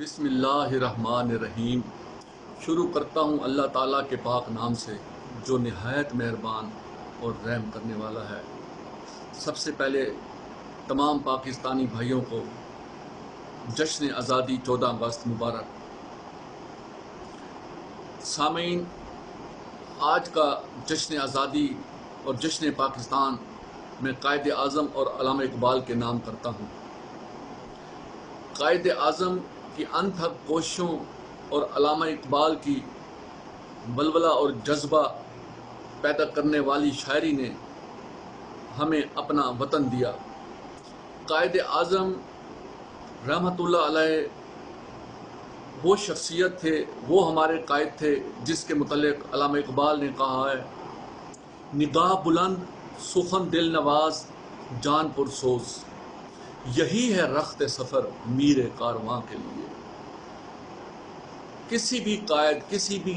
بسم اللہ الرحمن الرحیم۔ شروع کرتا ہوں اللہ تعالیٰ کے پاک نام سے جو نہایت مہربان اور رحم کرنے والا ہے۔ سب سے پہلے تمام پاکستانی بھائیوں کو جشن آزادی 14 اگست مبارک۔ سامعین، آج کا جشن آزادی اور جشن پاکستان میں قائد اعظم اور علامہ اقبال کے نام کرتا ہوں۔ قائد اعظم کی انتھک کوششوں اور علامہ اقبال کی ولولہ اور جذبہ پیدا کرنے والی شاعری نے ہمیں اپنا وطن دیا۔ قائد اعظم رحمۃ اللہ علیہ وہ شخصیت تھے، وہ ہمارے قائد تھے جس کے متعلق علامہ اقبال نے کہا ہے، نگاہ بلند سخن دل نواز جان پر سوز، یہی ہے رخت سفر میر کارواں کے لیے۔ کسی بھی قائد، کسی بھی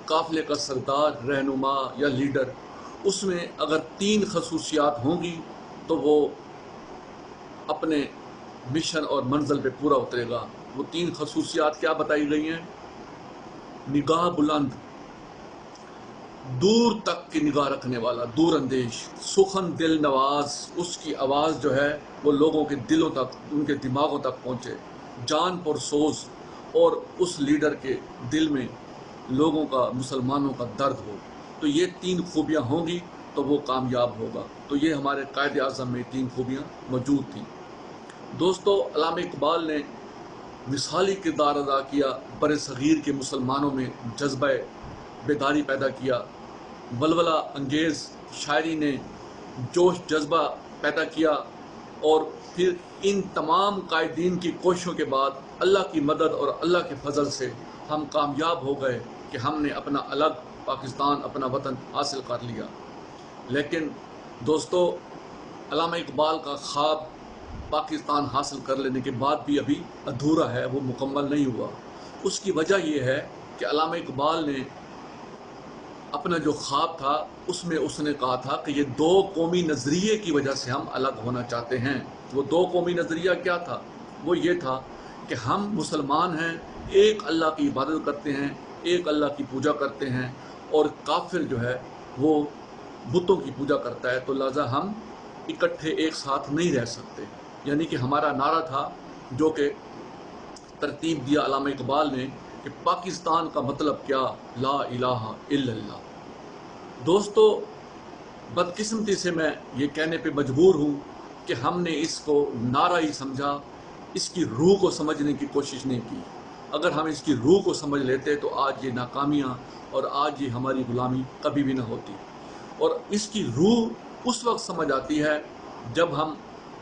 قافلے کا سردار، رہنما یا لیڈر، اس میں اگر 3 خصوصیات ہوں گی تو وہ اپنے مشن اور منزل پہ پورا اترے گا۔ وہ 3 خصوصیات کیا بتائی گئی ہیں؟ نگاہ بلند، دور تک کی نگاہ رکھنے والا، دور اندیش۔ سخن دل نواز، اس کی آواز جو ہے وہ لوگوں کے دلوں تک، ان کے دماغوں تک پہنچے۔ جان پر سوز، اور اس لیڈر کے دل میں لوگوں کا، مسلمانوں کا درد ہو۔ تو یہ 3 خوبیاں ہوں گی تو وہ کامیاب ہوگا۔ تو یہ ہمارے قائد اعظم میں 3 خوبیاں موجود تھیں۔ دوستو، علامہ اقبال نے مثالی کردار ادا کیا، بر صغیر کے مسلمانوں میں جذبہ بیداری پیدا کیا، ولولہ انگیز شاعری نے جوش جذبہ پیدا کیا، اور پھر ان تمام قائدین کی کوششوں کے بعد اللہ کی مدد اور اللہ کے فضل سے ہم کامیاب ہو گئے کہ ہم نے اپنا الگ پاکستان، اپنا وطن حاصل کر لیا۔ لیکن دوستو، علامہ اقبال کا خواب پاکستان حاصل کر لینے کے بعد بھی ابھی ادھورا ہے، وہ مکمل نہیں ہوا۔ اس کی وجہ یہ ہے کہ علامہ اقبال نے اپنا جو خواب تھا اس میں اس نے کہا تھا کہ یہ 2 قومی نظریے کی وجہ سے ہم الگ ہونا چاہتے ہیں۔ وہ 2 قومی نظریہ کیا تھا؟ وہ یہ تھا کہ ہم مسلمان ہیں، ایک اللہ کی عبادت کرتے ہیں، ایک اللہ کی پوجا کرتے ہیں، اور کافر جو ہے وہ بتوں کی پوجا کرتا ہے، تو لہذا ہم اکٹھے ایک ساتھ نہیں رہ سکتے۔ یعنی کہ ہمارا نعرہ تھا جو کہ ترتیب دیا علامہ اقبال نے کہ پاکستان کا مطلب کیا؟ لا الہ الا اللہ۔ دوستو، بدقسمتی سے میں یہ کہنے پہ مجبور ہوں کہ ہم نے اس کو نعرہ ہی سمجھا، اس کی روح کو سمجھنے کی کوشش نہیں کی۔ اگر ہم اس کی روح کو سمجھ لیتے تو آج یہ ناکامیاں اور آج یہ ہماری غلامی کبھی بھی نہ ہوتی۔ اور اس کی روح اس وقت سمجھ آتی ہے جب ہم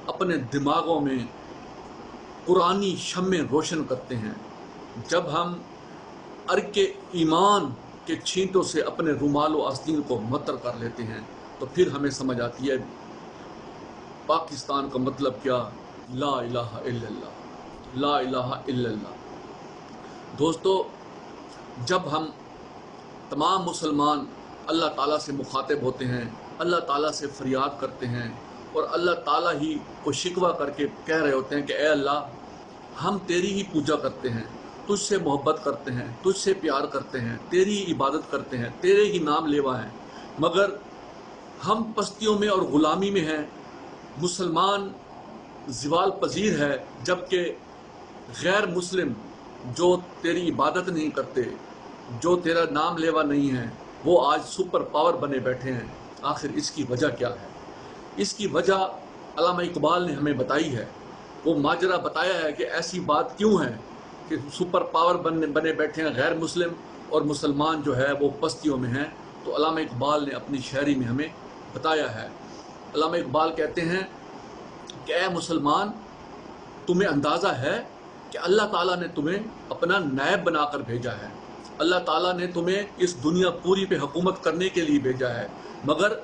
اپنے دماغوں میں قرآنی شمع روشن کرتے ہیں، جب ہم عرق ایمان کے چھینٹوں سے اپنے رومال و آستین کو معطر کر لیتے ہیں، تو پھر ہمیں سمجھ آتی ہے پاکستان کا مطلب کیا؟ لا الہ الا اللہ، لا الہ الا اللہ۔ دوستو، جب ہم تمام مسلمان اللہ تعالیٰ سے مخاطب ہوتے ہیں، اللہ تعالیٰ سے فریاد کرتے ہیں، اور اللہ تعالیٰ ہی کو شکوہ کر کے کہہ رہے ہوتے ہیں کہ اے اللہ، ہم تیری ہی پوجا کرتے ہیں، تجھ سے محبت کرتے ہیں، تجھ سے پیار کرتے ہیں، تیری عبادت کرتے ہیں، تیرے ہی نام لیوا ہیں، مگر ہم پستیوں میں اور غلامی میں ہیں۔ مسلمان زوال پذیر ہے، جبکہ غیر مسلم جو تیری عبادت نہیں کرتے، جو تیرا نام لیوا نہیں ہے، وہ آج سپر پاور بنے بیٹھے ہیں۔ آخر اس کی وجہ کیا ہے؟ اس کی وجہ علامہ اقبال نے ہمیں بتائی ہے، وہ ماجرا بتایا ہے کہ ایسی بات کیوں ہے کہ سپر پاور بنے بیٹھے ہیں غیر مسلم، اور مسلمان جو ہے وہ پستیوں میں ہیں۔ تو علامہ اقبال نے اپنی شاعری میں ہمیں بتایا ہے۔ علامہ اقبال کہتے ہیں کہ اے مسلمان، تمہیں اندازہ ہے کہ اللہ تعالیٰ نے تمہیں اپنا نائب بنا کر بھیجا ہے، اللہ تعالیٰ نے تمہیں اس دنیا پوری پہ حکومت کرنے کے لیے بھیجا ہے، مگر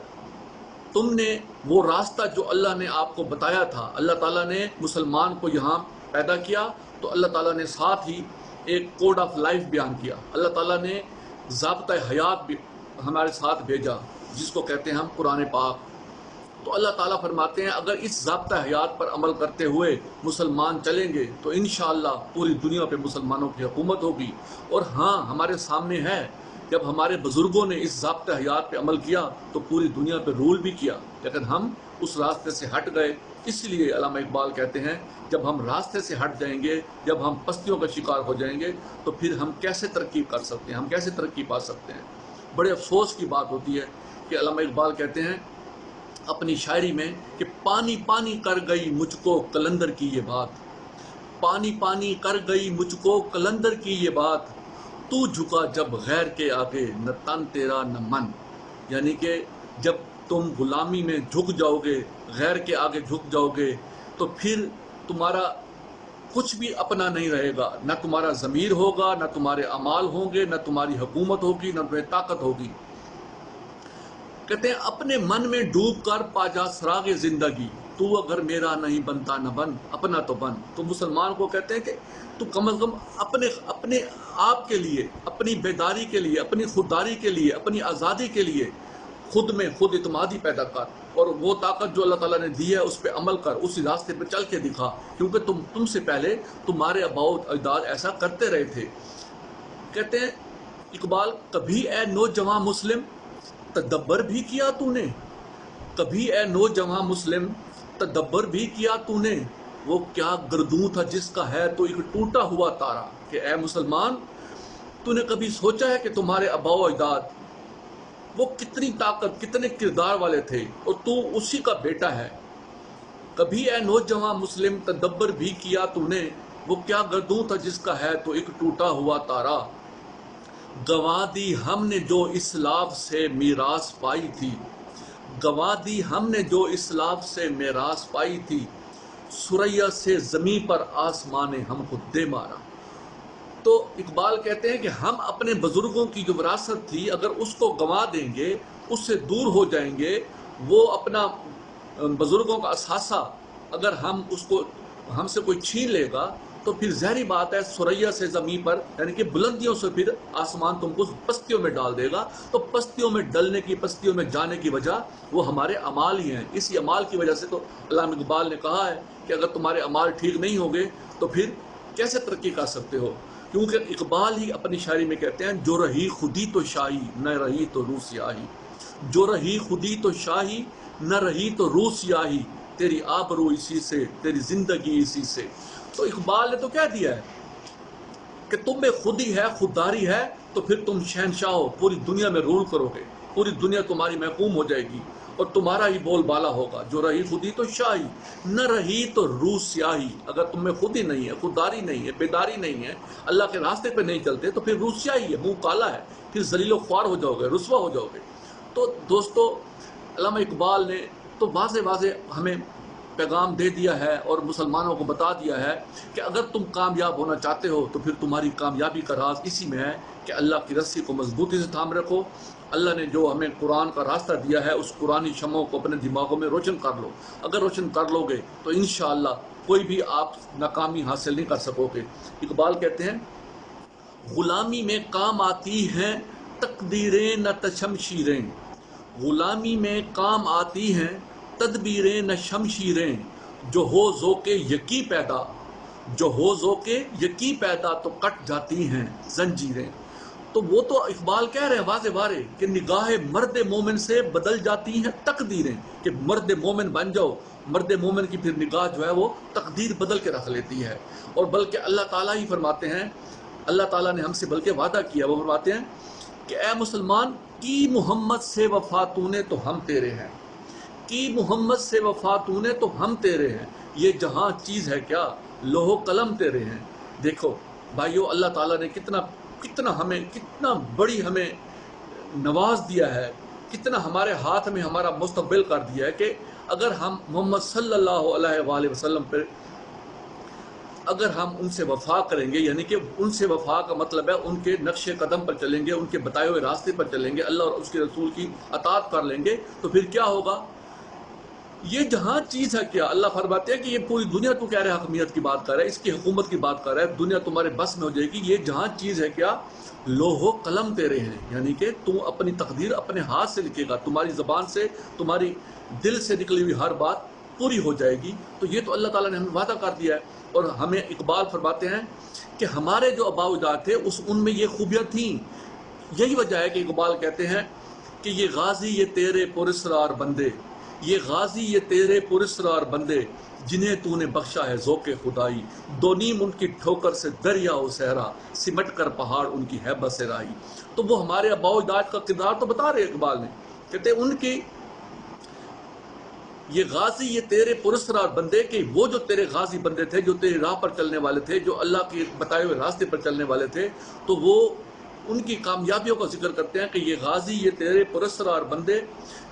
تم نے وہ راستہ جو اللہ نے آپ کو بتایا تھا، اللہ تعالیٰ نے مسلمان کو یہاں پیدا کیا تو اللہ تعالیٰ نے ساتھ ہی ایک کوڈ آف لائف بیان کیا، اللہ تعالیٰ نے ضابطۂ حیات بھی ہمارے ساتھ بھیجا، جس کو کہتے ہیں ہم قرآن پاک۔ تو اللہ تعالیٰ فرماتے ہیں اگر اس ضابطہ حیات پر عمل کرتے ہوئے مسلمان چلیں گے تو انشاءاللہ پوری دنیا پہ مسلمانوں کی حکومت ہوگی۔ اور ہاں ہمارے سامنے ہے، جب ہمارے بزرگوں نے اس ضابطہ حیات پہ عمل کیا تو پوری دنیا پہ رول بھی کیا، لیکن ہم اس راستے سے ہٹ گئے۔ اس لیے علامہ اقبال کہتے ہیں جب ہم راستے سے ہٹ جائیں گے، جب ہم پستیوں کا شکار ہو جائیں گے تو پھر ہم کیسے ترقی کر سکتے ہیں، ہم کیسے ترقی پا سکتے ہیں۔ بڑے افسوس کی بات ہوتی ہے کہ علامہ اقبال کہتے ہیں اپنی شاعری میں کہ پانی پانی کر گئی مجھ کو قلندر کی یہ بات، پانی پانی کر گئی مجھ کو قلندر کی یہ بات، تو جھکا جب غیر کے آگے نہ تن تیرا نہ من۔ یعنی کہ جب تم غلامی میں جھک جاؤ گے، غیر کے آگے جھک جاؤ گے تو پھر تمہارا کچھ بھی اپنا نہیں رہے گا، نہ تمہارا ضمیر ہوگا، نہ تمہارے اعمال ہوں گے، نہ تمہاری حکومت ہوگی، نہ تمہیں طاقت ہوگی۔ کہتے ہیں اپنے من میں ڈوب کر پا جا سراغ زندگی، تو اگر میرا نہیں بنتا نہ بن، اپنا تو بن۔ تو مسلمان کو کہتے ہیں کہ تو کم از کم اپنے آپ کے لیے، اپنی بیداری کے لیے، اپنی خودداری کے لیے، اپنی آزادی کے لیے خود میں خود اعتمادی پیدا کر، اور وہ طاقت جو اللہ تعالیٰ نے دی ہے اس پہ عمل کر، اسی راستے پہ چل کے دکھا، کیونکہ تم سے پہلے تمہارے آباء و اجداد ایسا کرتے رہے تھے۔ کہتے ہیں اقبال کبھی اے نوجوان مسلم تدبر بھی کیا تو نے، کبھی اے نوجوان مسلم تدبر بھی کیا تو نے، وہ کیا گردوں تھا جس کا ہے تو ایک ٹوٹا ہوا تارا۔ کہ اے مسلمان تو نے کبھی سوچا ہے کہ تمہارے آباء و اجداد وہ کتنی طاقت، کتنے کردار والے تھے، اور تو اسی کا بیٹا ہے۔ کبھی اے نوجوان مسلم تدبر بھی کیا تو نے، وہ کیا گردوں تھا جس کا ہے تو ایک ٹوٹا ہوا تارا، گنوا دی ہم نے جو اسلاف سے میراث پائی تھی، گنوا دی ہم نے جو اسلاف سے میراث پائی تھی، سریا سے زمین پر آسمان ہم کو دے مارا۔ تو اقبال کہتے ہیں کہ ہم اپنے بزرگوں کی جو وراثت تھی اگر اس کو گنوا دیں گے، اس سے دور ہو جائیں گے، وہ اپنا بزرگوں کا اثاثہ اگر ہم سے کوئی چھین لے گا تو پھر ظاہری بات ہے سریا سے زمین پر، یعنی کہ بلندیوں سے پھر آسمان تم کو پستیوں میں ڈال دے گا۔ تو پستیوں میں ڈلنے کی، پستیوں میں جانے کی وجہ وہ ہمارے اعمال ہی ہیں۔ اسی اعمال کی وجہ سے تو علامہ اقبال نے کہا ہے کہ اگر تمہارے اعمال ٹھیک نہیں ہوں گے تو پھر کیسے ترقی کر سکتے ہو۔ کیونکہ اقبال ہی اپنی شاعری میں کہتے ہیں جو رہی خودی تو شاہی نہ رہی تو روح سیاہی، جو رہی خودی تو شاہی نہ رہی تو روح سیاہی، تیری آبرو اسی سے، تیری زندگی اسی سے۔ تو اقبال نے تو کہہ دیا ہے کہ تم میں خودی ہے، خودداری ہے، تو پھر تم شہنشاہ ہو، پوری دنیا میں رول کرو گے، پوری دنیا تمہاری محکوم ہو جائے گی اور تمہارا ہی بول بالا ہوگا۔ جو رہی خودی تو شاہی نہ رہی تو روح سیاہی، اگر تم میں خودی نہیں ہے، خودداری نہیں ہے، بیداری نہیں ہے، اللہ کے راستے پہ نہیں چلتے تو پھر روح سیاہی ہے، منہ کالا ہے، پھر ذلیل و خوار ہو جاؤ گے، رسوا ہو جاؤ گے۔ تو دوستو علامہ اقبال نے تو واضح ہمیں پیغام دے دیا ہے اور مسلمانوں کو بتا دیا ہے کہ اگر تم کامیاب ہونا چاہتے ہو تو پھر تمہاری کامیابی کا راز اسی میں ہے کہ اللہ کی رسی کو مضبوطی سے تھام رکھو۔ اللہ نے جو ہمیں قرآن کا راستہ دیا ہے اس قرآنی شمعوں کو اپنے دماغوں میں روشن کر لو۔ اگر روشن کر لو گے تو انشاءاللہ کوئی بھی آپ ناکامی حاصل نہیں کر سکو گے۔ اقبال کہتے ہیں غلامی میں کام آتی ہیں تقدیریں نہ شمشیریں، غلامی میں کام آتی ہیں تدبیریں نہ شمشیریں، جو ہو ذوق یقی پیدا، جو ہو ذوق یقی پیدا تو کٹ جاتی ہیں زنجیریں۔ تو وہ تو اقبال کہہ رہے ہیں واضح کہ نگاہ مرد مومن سے بدل جاتی ہیں تقدیریں، کہ مرد مومن بن جاؤ، مرد مومن کی پھر نگاہ جو ہے وہ تقدیر بدل کے رکھ لیتی ہے۔ اور بلکہ اللہ تعالیٰ ہی فرماتے ہیں، اللہ تعالیٰ نے ہم سے بلکہ وعدہ کیا، وہ فرماتے ہیں کہ اے مسلمان کی محمد سے وفا تو نے تو ہم تیرے ہیں، کی محمد سے وفا تو نے تو ہم تیرے ہیں، یہ جہاں چیز ہے کیا لوح و قلم تیرے ہیں۔ دیکھو بھائیو، اللہ تعالیٰ نے کتنا بڑی ہمیں نواز دیا ہے، کتنا ہمارے ہاتھ میں ہمارا مستقبل کر دیا ہے کہ اگر ہم محمد صلی اللہ علیہ وآلہ وسلم پر اگر ہم ان سے وفا کریں گے، یعنی کہ ان سے وفا کا مطلب ہے ان کے نقش قدم پر چلیں گے، ان کے بتائے ہوئے راستے پر چلیں گے، اللہ اور اس کے رسول کی اطاعت کر لیں گے، تو پھر کیا ہوگا یہ جہاں چیز ہے کیا؟ اللہ فرماتے ہیں کہ یہ پوری دنیا تو کہہ رہے حکمیت کی بات کر رہا ہے، اس کی حکومت کی بات کر رہا ہے، دنیا تمہارے بس میں ہو جائے گی۔ یہ جہاں چیز ہے کیا؟ لوح و قلم تیرے ہیں، یعنی کہ تم اپنی تقدیر اپنے ہاتھ سے لکھے گا، تمہاری زبان سے، تمہاری دل سے نکلی ہوئی ہر بات پوری ہو جائے گی۔ تو یہ تو اللہ تعالیٰ نے ہمیں وعدہ کر دیا ہے۔ اور ہمیں اقبال فرماتے ہیں کہ ہمارے جو آباء و اجداد تھے ان میں یہ خوبیاں تھیں۔ یہی وجہ ہے کہ اقبال کہتے ہیں کہ یہ غازی یہ تیرے پراسرار بندے، یہ غازی یہ تیرے پراسرار بندے، جنہیں تو نے بخشا ہے ذوق خدائی، دو نیم ان کی ٹھوکر سے دریا و صحرا، سمٹ کر پہاڑ ان کی ہیبت سے رائی۔ تو وہ ہمارے آباء و اجداد کا کردار تو بتا رہے اقبال نے، کہتے ہیں ان کی یہ غازی یہ تیرے پراسرار بندے، کہ وہ جو تیرے غازی بندے تھے، جو تیری راہ پر چلنے والے تھے، جو اللہ کے بتائے ہوئے راستے پر چلنے والے تھے، تو وہ ان کی کامیابیوں کا ذکر کرتے ہیں کہ یہ غازی یہ تیرے پراسرار بندے،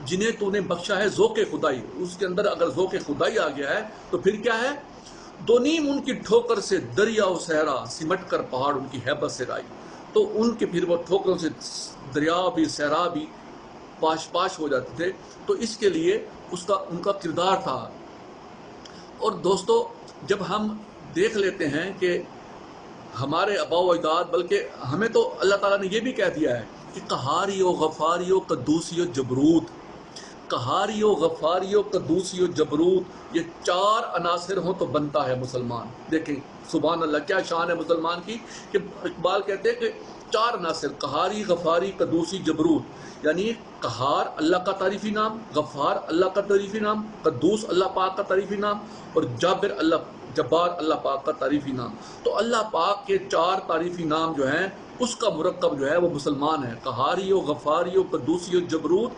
جنہیں تو نے بخشا ہے ذوق خدائی۔ اس کے اندر اگر ذوق خدائی آ گیا ہے تو پھر کیا ہے؟ دو نیم ان کی ٹھوکر سے دریا و صحرا، سمٹ کر پہاڑ ان کی ہیبت سے رائی۔ تو ان کے پھر وہ ٹھوکروں سے دریا بھی صحرا بھی پاش پاش ہو جاتے تھے۔ تو اس کے لیے ان کا کردار تھا۔ اور دوستو، جب ہم دیکھ لیتے ہیں کہ ہمارے آباء و اجداد، بلکہ ہمیں تو اللہ تعالیٰ نے یہ بھی کہہ دیا ہے کہ قہاری و غفاری و قدوسی و جبروت، قہاری و غفاری و قدوسی و جبروت، یہ چار عناصر ہوں تو بنتا ہے مسلمان۔ دیکھیں سبحان اللہ، کیا شان ہے مسلمان کی، کہ اقبال کہتے ہیں کہ چار عناصر، قہاری، غفاری، قدوسی، جبروت، یعنی قہار اللہ کا تعریفی نام، غفار اللہ کا تعریفی نام، قدوس اللہ پاک کا تعریفی نام، اور جبار اللہ پاک کا تعریفی نام۔ تو اللہ پاک کے چار تعریفی نام جو ہیں، اس کا مرکب جو ہے وہ مسلمان ہے۔ قہاری و غفاری و قدوسی و جبروت،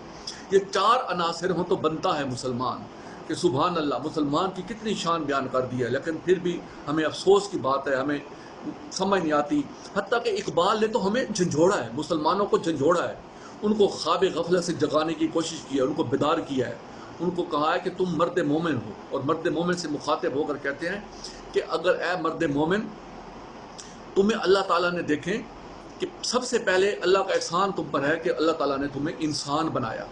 یہ چار عناصر ہوں تو بنتا ہے مسلمان۔ کہ سبحان اللہ، مسلمان کی کتنی شان بیان کر دی ہے، لیکن پھر بھی ہمیں افسوس کی بات ہے، ہمیں سمجھ نہیں آتی۔ حتیٰ کہ اقبال نے تو ہمیں جھنجھوڑا ہے، مسلمانوں کو جھنجھوڑا ہے، ان کو خواب غفلت سے جگانے کی کوشش کی ہے، ان کو بیدار کیا ہے، ان کو کہا ہے کہ تم مرد مومن ہو، اور مرد مومن سے مخاطب ہو کر کہتے ہیں کہ اگر اے مرد مومن، تمہیں اللہ تعالیٰ نے دیکھیں کہ سب سے پہلے اللہ کا احسان تم پر ہے کہ اللہ تعالیٰ نے تمہیں انسان بنایا،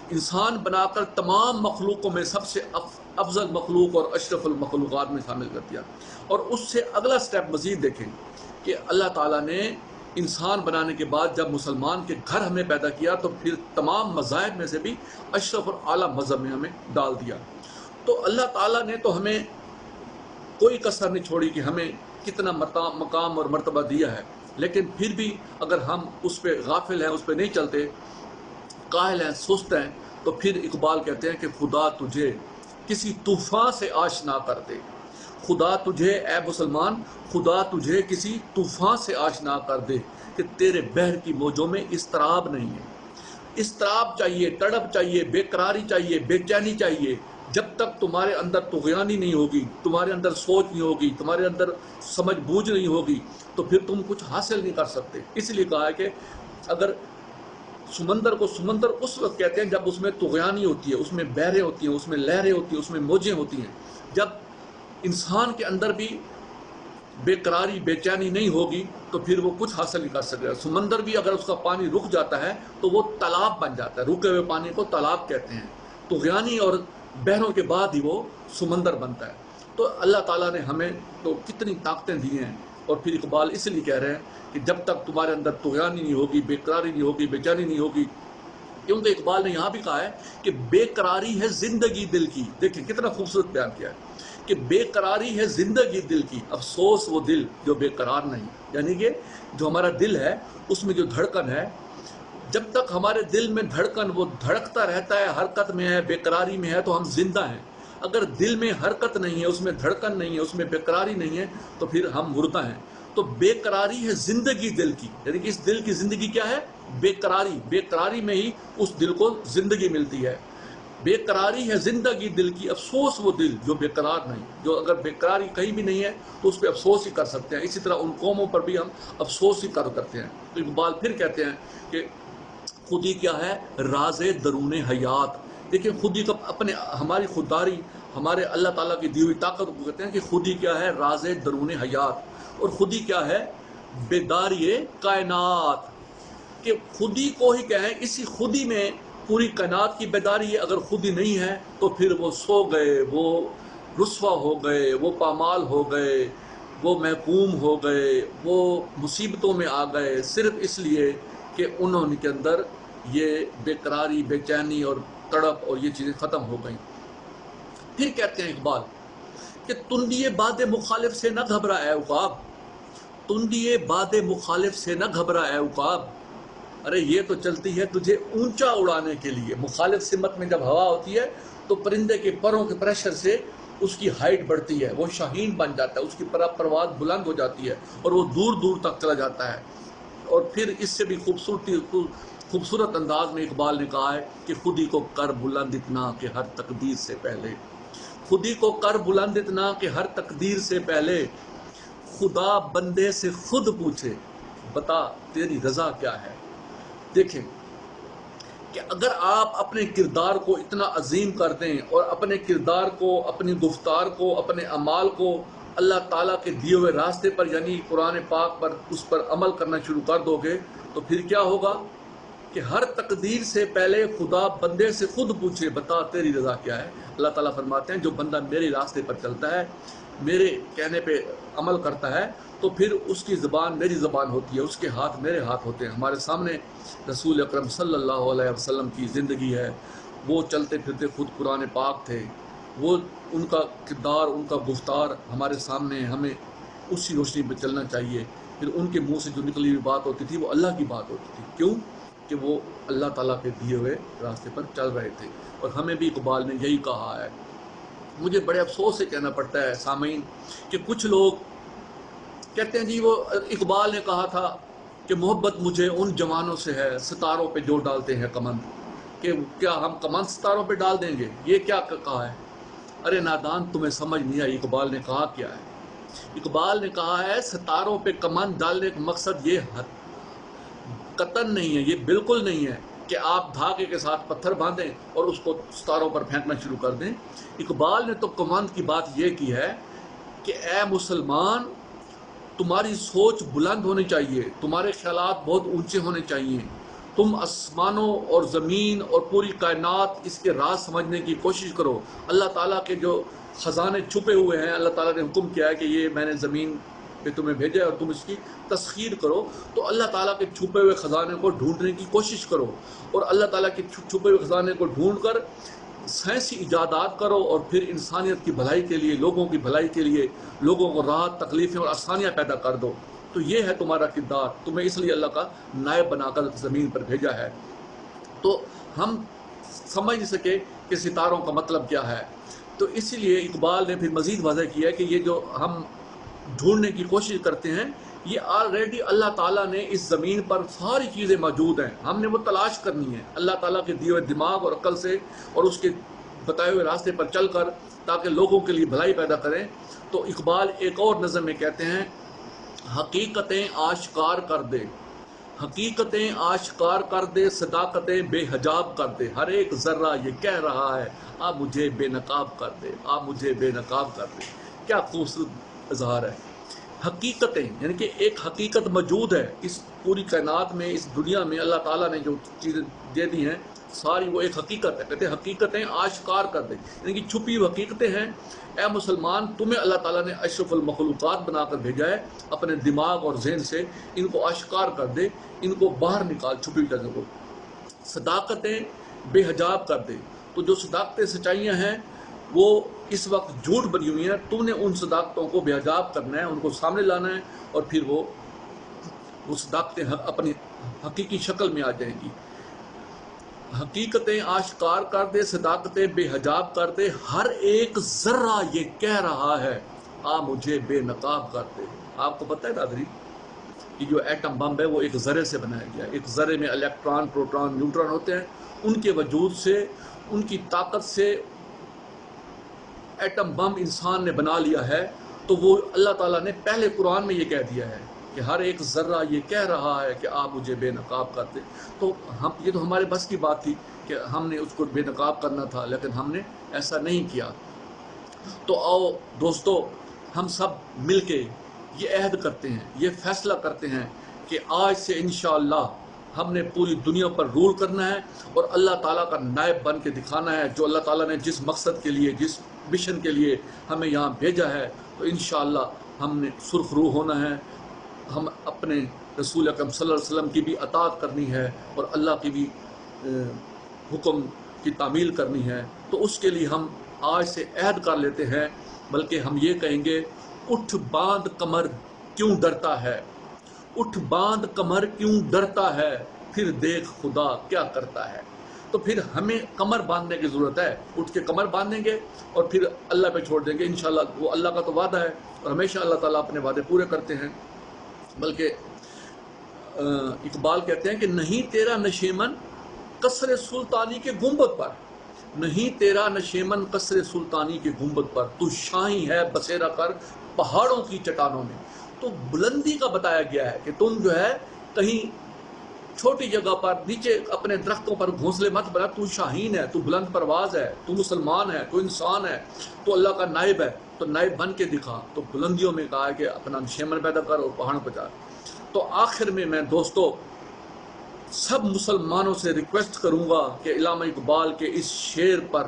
انسان بنا کر تمام مخلوقوں میں سب سے افضل مخلوق اور اشرف المخلوقات میں شامل کر دیا۔ اور اس سے اگلا سٹیپ مزید دیکھیں کہ اللہ تعالیٰ نے انسان بنانے کے بعد جب مسلمان کے گھر ہمیں پیدا کیا تو پھر تمام مذاہب میں سے بھی اشرف اور اعلیٰ مذہب میں ہمیں ڈال دیا۔ تو اللہ تعالیٰ نے تو ہمیں کوئی کسر نہیں چھوڑی کہ ہمیں کتنا مقام اور مرتبہ دیا ہے، لیکن پھر بھی اگر ہم اس پہ غافل ہیں، اس پہ نہیں چلتے، قاہل ہیں، سست ہیں، تو پھر اقبال کہتے ہیں کہ خدا تجھے کسی طوفان سے آشنا کر دے۔ خدا تجھے، اے مسلمان، خدا تجھے کسی طوفان سے آشنا کر دے کہ تیرے بحر کی موجوں میں اضطراب نہیں ہے۔ اضطراب چاہیے، تڑپ چاہیے، بے قراری چاہیے، بے چینی چاہیے۔ جب تک تمہارے اندر طغیانی نہیں ہوگی، تمہارے اندر سوچ نہیں ہوگی، تمہارے اندر سمجھ بوجھ نہیں ہوگی، تو پھر تم کچھ حاصل نہیں کر سکتے۔ اس لیے کہا ہے کہ اگر سمندر کو سمندر اس وقت کہتے ہیں جب اس میں طغیانی ہوتی ہے، اس میں بحریں ہوتی ہیں، اس میں لہریں ہوتی ہیں، اس میں موجیں ہوتی ہیں۔ جب انسان کے اندر بھی بے قراری، بے چینی نہیں ہوگی تو پھر وہ کچھ حاصل نہیں کر سکے گا۔ سمندر بھی اگر اس کا پانی رک جاتا ہے تو وہ تالاب بن جاتا ہے، رکے ہوئے پانی کو تالاب کہتے ہیں۔ طغیانی اور بحروں کے بعد ہی وہ سمندر بنتا ہے۔ تو اللہ تعالیٰ نے ہمیں تو کتنی طاقتیں دی ہیں، اور پھر اقبال اس لیے کہہ رہے ہیں کہ جب تک تمہارے اندر طغیانی نہیں ہوگی، بے قراری نہیں ہوگی، بے چینی نہیں ہوگی، کیونکہ اقبال نے یہاں بھی کہا ہے کہ بے قراری ہے زندگی دل کی۔ دیکھیں کتنا خوبصورت بیان کیا ہے کہ بے قراری ہے زندگی دل کی، افسوس وہ دل جو بے قرار نہیں۔ یعنی کہ جو ہمارا دل ہے اس میں جو دھڑکن ہے، جب تک ہمارے دل میں دھڑکن وہ دھڑکتا رہتا ہے، حرکت میں ہے، بے قراری میں ہے، تو ہم زندہ ہیں۔ اگر دل میں حرکت نہیں ہے، اس میں دھڑکن نہیں ہے، اس میں بے قراری نہیں ہے، تو پھر ہم مردہ ہیں۔ تو بے قراری ہے زندگی دل کی، یعنی کہ اس دل کی زندگی کیا ہے؟ بے قراری۔ بے قراری میں ہی اس دل کو زندگی ملتی ہے۔ بے قراری ہے زندگی دل کی، افسوس وہ دل جو بے قرار نہیں۔ جو اگر بے قراری کہیں بھی نہیں ہے تو اس پہ افسوس ہی کر سکتے ہیں۔ اسی طرح ان قوموں پر بھی ہم افسوس ہی کرتے ہیں۔ تو اقبال پھر کہتے ہیں کہ خودی کیا ہے؟ راز درون حیات۔ دیکھیں خودی کا اپنے ہماری خودداری، ہمارے اللہ تعالیٰ کی دی ہوئی طاقت کو کہتے ہیں کہ خودی کیا ہے؟ راز درون حیات۔ اور خودی کیا ہے؟ بیداری کائنات۔ کہ خودی کو ہی کہیں، اسی خودی میں پوری کائنات کی بیداری ہے، اگر خود ہی نہیں ہے تو پھر وہ سو گئے، وہ رسوا ہو گئے، وہ پامال ہو گئے، وہ محکوم ہو گئے، وہ مصیبتوں میں آ گئے، صرف اس لیے کہ انہوں کے اندر یہ بے قراری، بے چینی اور تڑپ اور یہ چیزیں ختم ہو گئیں۔ پھر کہتے ہیں اقبال کہ تندیے باد مخالف سے نہ گھبرا اے عقاب، تندیے باد مخالف سے نہ گھبرا اے عقاب، ارے یہ تو چلتی ہے تجھے اونچا اڑانے کے لیے۔ مخالف سمت میں جب ہوا ہوتی ہے تو پرندے کے پروں کے پریشر سے اس کی ہائٹ بڑھتی ہے، وہ شاہین بن جاتا ہے، اس کی پرواز بلند ہو جاتی ہے اور وہ دور دور تک چلا جاتا ہے۔ اور پھر اس سے بھی خوبصورت انداز میں اقبال نے کہا ہے کہ خودی کو کر بلند اتنا کہ ہر تقدیر سے پہلے، خودی کو کر بلند اتنا کہ ہر تقدیر سے پہلے، خدا بندے سے خود پوچھے بتا تیری رضا کیا ہے۔ دیکھیں کہ اگر آپ اپنے کردار کو اتنا عظیم کر دیں اور اپنے کردار کو، اپنی گفتار کو، اپنے اعمال کو اللہ تعالیٰ کے دیے ہوئے راستے پر یعنی قرآن پاک پر اس پر عمل کرنا شروع کر دو گے تو پھر کیا ہوگا کہ ہر تقدیر سے پہلے خدا بندے سے خود پوچھے بتا تیری رضا کیا ہے۔ اللہ تعالیٰ فرماتے ہیں جو بندہ میرے راستے پر چلتا ہے، میرے کہنے پہ عمل کرتا ہے تو پھر اس کی زبان میری زبان ہوتی ہے، اس کے ہاتھ میرے ہاتھ ہوتے ہیں۔ ہمارے سامنے رسول اکرم صلی اللہ علیہ وسلم کی زندگی ہے، وہ چلتے پھرتے خود قرآن پاک تھے، وہ ان کا کردار، ان کا گفتار ہمارے سامنے، ہمیں اسی روشنی پہ چلنا چاہیے۔ پھر ان کے منہ سے جو نکلی ہوئی بات ہوتی تھی وہ اللہ کی بات ہوتی تھی، کیوں کہ وہ اللہ تعالیٰ کے دیے ہوئے راستے پر چل رہے تھے۔ اور ہمیں بھی اقبال نے یہی کہا ہے۔ مجھے بڑے افسوس سے کہنا پڑتا ہے سامعین کہ کچھ لوگ کہتے ہیں جی وہ اقبال نے کہا تھا کہ محبت مجھے ان جوانوں سے ہے ستاروں پہ جو ڈالتے ہیں کمند، کہ کیا ہم کمند ستاروں پہ ڈال دیں گے؟ یہ کیا کہا ہے؟ ارے نادان تمہیں سمجھ نہیں آئی اقبال نے کہا کیا ہے۔ اقبال نے کہا ہے ستاروں پہ کمند ڈالنے کا مقصد یہ قطن نہیں ہے، یہ بالکل نہیں ہے کہ آپ دھاگے کے ساتھ پتھر باندھیں اور اس کو ستاروں پر پھینکنا شروع کر دیں۔ اقبال نے تو کمند کی بات یہ کی ہے کہ اے مسلمان، تمہاری سوچ بلند ہونی چاہیے، تمہارے خیالات بہت اونچے ہونے چاہیے، تم آسمانوں اور زمین اور پوری کائنات اس کے راز سمجھنے کی کوشش کرو۔ اللہ تعالیٰ کے جو خزانے چھپے ہوئے ہیں، اللہ تعالیٰ نے حکم کیا ہے کہ یہ میں نے زمین پہ تمہیں بھیجا ہے اور تم اس کی تسخیر کرو، تو اللہ تعالیٰ کے چھپے ہوئے خزانے کو ڈھونڈنے کی کوشش کرو، اور اللہ تعالیٰ کے چھپے ہوئے خزانے کو ڈھونڈ کر سائنسی ایجادات کرو اور پھر انسانیت کی بھلائی کے لیے، لوگوں کی بھلائی کے لیے لوگوں کو راحت، تکلیفیں اور آسانیاں پیدا کر دو۔ تو یہ ہے تمہارا کردار، تمہیں اس لیے اللہ کا نائب بنا کر زمین پر بھیجا ہے۔ تو ہم سمجھ نہیں سکے کہ ستاروں کا مطلب کیا ہے، تو اسی لیے اقبال نے پھر مزید واضح کیا کہ یہ جو ہم ڈھونڈنے کی کوشش کرتے ہیں یہ آلریڈی اللہ تعالیٰ نے اس زمین پر ساری چیزیں موجود ہیں، ہم نے وہ تلاش کرنی ہے اللہ تعالیٰ کے دیے ہوئے دماغ اور عقل سے اور اس کے بتائے ہوئے راستے پر چل کر، تاکہ لوگوں کے لیے بھلائی پیدا کریں۔ تو اقبال ایک اور نظم میں کہتے ہیں حقیقتیں آشکار کر دے، حقیقتیں آشکار کر دے، صداقتیں بے حجاب کر دے، ہر ایک ذرہ یہ کہہ رہا ہے آپ مجھے بے نقاب کر دے، آپ مجھے بے نقاب کر دے۔ کیا خوبصورت اظہار ہے۔ حقیقتیں یعنی کہ ایک حقیقت موجود ہے اس پوری کائنات میں، اس دنیا میں اللہ تعالیٰ نے جو چیزیں دے دی ہیں ساری وہ ایک حقیقت ہے۔ کہتے ہیں حقیقتیں آشکار کر دے، یعنی کہ چھپی ہوئی حقیقتیں ہیں۔ اے مسلمان، تمہیں اللہ تعالیٰ نے اشرف المخلوقات بنا کر بھیجا ہے، اپنے دماغ اور ذہن سے ان کو آشکار کر دے، ان کو باہر نکال چھپی ہوئی چیزوں کو۔ صداقتیں بے حجاب کر دے، تو جو صداقتیں سچائیاں ہیں وہ اس وقت جھوٹ بنی ہوئی ہیں، تو نے ان صداقتوں کو بے حجاب کرنا ہے، ان کو سامنے لانا ہے، اور پھر وہ صداقتیں اپنی حقیقی شکل میں آ جائیں گی۔ حقیقتیں آشکار کر دے، صداقتیں بے حجاب کر دے، ہر ایک ذرہ یہ کہہ رہا ہے آ مجھے بے نقاب کر دے۔ آپ کو پتہ ہے ناظرین، یہ جو ایٹم بم ہے وہ ایک ذرے سے بنایا گیا ہے۔ ایک ذرے میں الیکٹران، پروٹون، نیوٹران ہوتے ہیں، ان کے وجود سے، ان کی طاقت سے ایٹم بم انسان نے بنا لیا ہے۔ تو وہ اللہ تعالیٰ نے پہلے قرآن میں یہ کہہ دیا ہے کہ ہر ایک ذرہ یہ کہہ رہا ہے کہ آپ مجھے بے نقاب کر دے۔ تو یہ تو ہمارے بس کی بات تھی کہ ہم نے اس کو بے نقاب کرنا تھا، لیکن ہم نے ایسا نہیں کیا۔ تو آؤ دوستو، ہم سب مل کے یہ عہد کرتے ہیں، یہ فیصلہ کرتے ہیں کہ آج سے انشاءاللہ ہم نے پوری دنیا پر رول کرنا ہے اور اللہ تعالیٰ کا نائب بن کے دکھانا ہے. جو اللہ تعالیٰ نے جس مقصد کے لیے، جس مشن کے لیے ہمیں یہاں بھیجا ہے، تو انشاءاللہ ہم نے سرخ روح ہونا ہے. ہم اپنے رسول اکرم صلی اللہ علیہ وسلم کی بھی اطاعت کرنی ہے اور اللہ کی بھی حکم کی تعمیل کرنی ہے. تو اس کے لیے ہم آج سے عہد کر لیتے ہیں، بلکہ ہم یہ کہیں گے، اٹھ باندھ کمر کیوں ڈرتا ہے، اٹھ باندھ کمر کیوں ڈرتا ہے، پھر دیکھ خدا کیا کرتا ہے. تو پھر ہمیں کمر باندھنے کی ضرورت ہے. اٹھ کے کمر باندھیں گے اور پھر اللہ پہ چھوڑ دیں گے. انشاءاللہ وہ اللہ کا تو وعدہ ہے اور ہمیشہ اللہ تعالیٰ اپنے وعدے پورے کرتے ہیں. بلکہ اقبال کہتے ہیں کہ نہیں تیرا نشیمن قصر سلطانی کے گنبد پر، نہیں تیرا نشیمن قصر سلطانی کے گنبد پر، تو شاہی ہے بسیرا کر پہاڑوں کی چٹانوں میں. تو بلندی کا بتایا گیا ہے کہ تم جو ہے کہیں چھوٹی جگہ پر نیچے اپنے درختوں پر گھونسلے مت بنا. تو شاہین ہے، تو بلند پرواز ہے، تو مسلمان ہے، تو انسان ہے، تو اللہ کا نائب ہے، تو نائب بن کے دکھا. تو بلندیوں میں کہا ہے کہ اپنا نشیمن پیدا کر اور پہاڑوں پہ جا. تو آخر میں دوستو سب مسلمانوں سے ریکویسٹ کروں گا کہ علامہ اقبال کے اس شعر پر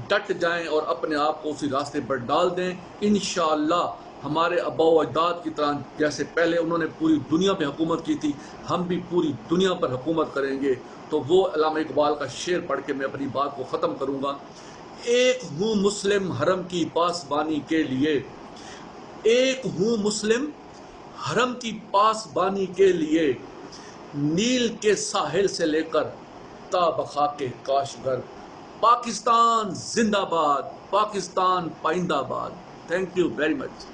ڈٹ جائیں اور اپنے آپ کو اسی راستے پر ڈال دیں. انشاءاللہ ہمارے آباء و اجداد کی طرح جیسے پہلے انہوں نے پوری دنیا پہ حکومت کی تھی، ہم بھی پوری دنیا پر حکومت کریں گے. تو وہ علامہ اقبال کا شعر پڑھ کے میں اپنی بات کو ختم کروں گا. ایک ہوں مسلم حرم کی پاسبانی کے لیے، ایک ہوں مسلم حرم کی پاسبانی کے لیے، نیل کے ساحل سے لے کر تا بخاک کاشغر. پاکستان زندہ باد، پاکستان پائندہ باد. Thank you very much.